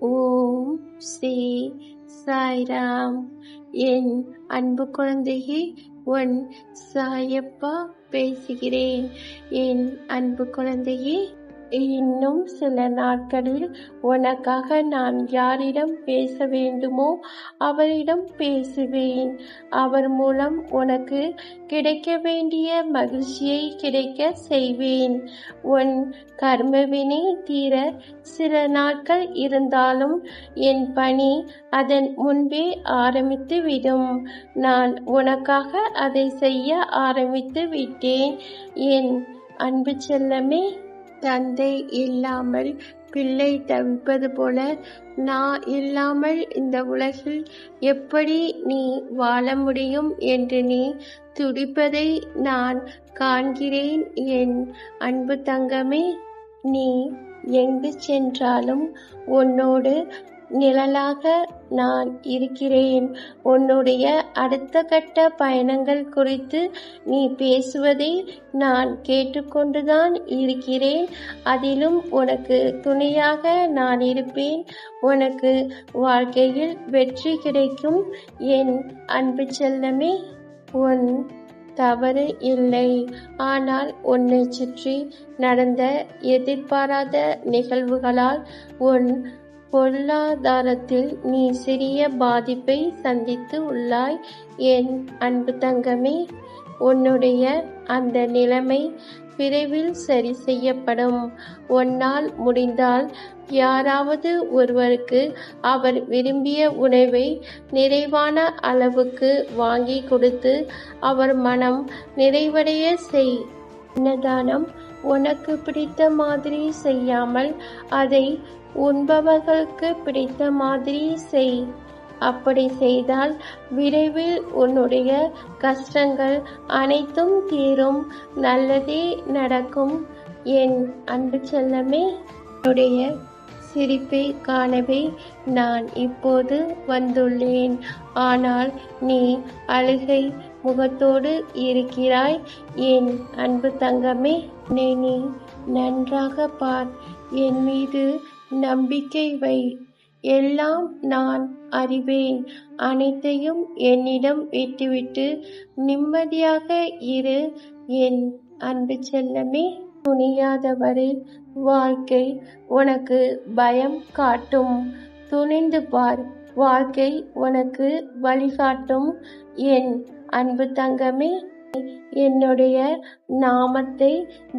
ஓம் ஸ்ரீ சாய்ராம். என் அன்பு குழந்தையே, உன் சாயப்பா பேசுகிறேன். என் அன்பு குழந்தையே, இன்னும் சில நாட்களில் உனக்காக நான் யாரிடம் பேச வேண்டுமோ அவரிடம் பேசுவேன். அவர் மூலம் உனக்கு கிடைக்க வேண்டிய மகிழ்ச்சியை கிடைக்க செய்வேன். உன் கர்மவினை தீர சில நாட்கள் இருந்தாலும் என் பணி அதன் முன்பே ஆரம்பித்து விடும். நான் உனக்காக அதை செய்ய ஆரம்பித்து விட்டேன். என் அன்பு செல்லமே, தந்தை இல்லாமல் பிள்ளை தவிப்பது போல நான் இல்லாமல் இந்த உலகில் எப்படி நீ வாழ முடியும் என்று நீ துடிப்பதை நான் காண்கிறேன். என் அன்பு தங்கமே, நீ எங்கு சென்றாலும் உன்னோடு நிழலாக நான் இருக்கிறேன். உன்னுடைய அடுத்த கட்ட பயணங்கள் குறித்து நீ பேசுவதை நான் கேட்டுக்கொண்டுதான் இருக்கிறேன். அதிலும் உனக்கு துணையாக நான் இருப்பேன். உனக்கு வாழ்க்கையில் வெற்றி கிடைக்கும். என் அன்பு செல்லமே, உன் தவறு இல்லை. ஆனால் உன்னை சுற்றி நடந்த எதிர்பாராத நிகழ்வுகளால் உன் பொருளாதாரத்தில் நீ சிறிய பாதிப்பை சந்தித்து உள்ளாய். என் அன்பு தங்கமே, உன்னுடைய அந்த நிலைமை விரைவில் சரி செய்யப்படும். உன்னால் முடிந்தால் யாராவது ஒருவருக்கு அவர் விரும்பிய உணவை நிறைவான அளவுக்கு வாங்கி கொடுத்து அவர் மனம் நிறைவடைய செய். அன்னதானம் உனக்கு பிடித்த மாதிரி செய்யாமல் அதை உண்பவர்களுக்கு பிடித்த மாதிரி செய். அப்படி செய்தால் விரைவில் உன்னுடைய கஷ்டங்கள் அனைத்தும் தீரும். நல்லதே நடக்கும். என் அன்பு செல்லமே, உன்னுடைய சிரிப்பை காணவே நான் இப்போது வந்துள்ளேன். ஆனால் நீ அழுகை முகத்தோடு இருக்கிறாய். என் அன்பு தங்கமே, என்னை நீ நன்றாக பார். என் மீது நம்பிக்கை வை. எல்லாம் நான் அறிவேன். அனைத்தையும் என்னிடம் விட்டுவிட்டு நிம்மதியாக இரு. என் அன்பு செல்லமே, துணியாதவரை வாழ்க்கை உனக்கு பயம் காட்டும். துணிந்து பார், வாழ்க்கை உனக்கு வழிகாட்டும். என் அன்பு தங்கமே, என்னுடைய நாமத்தை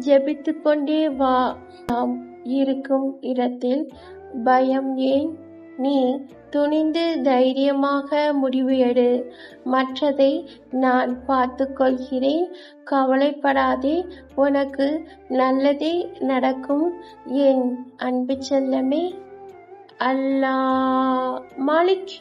ஜெபித்து கொண்டே வா. நாம் இருக்கும் இடத்தில் பயம் ஏன்? நீ துணிந்து தைரியமாக முடிவு எடு. மற்றதை நான் பார்த்து கொள்கிறேன். கவலைப்படாதே, உனக்கு நல்லதே நடக்கும். என் அன்பு செல்லமே, அல்லாஹ் மாலிக்.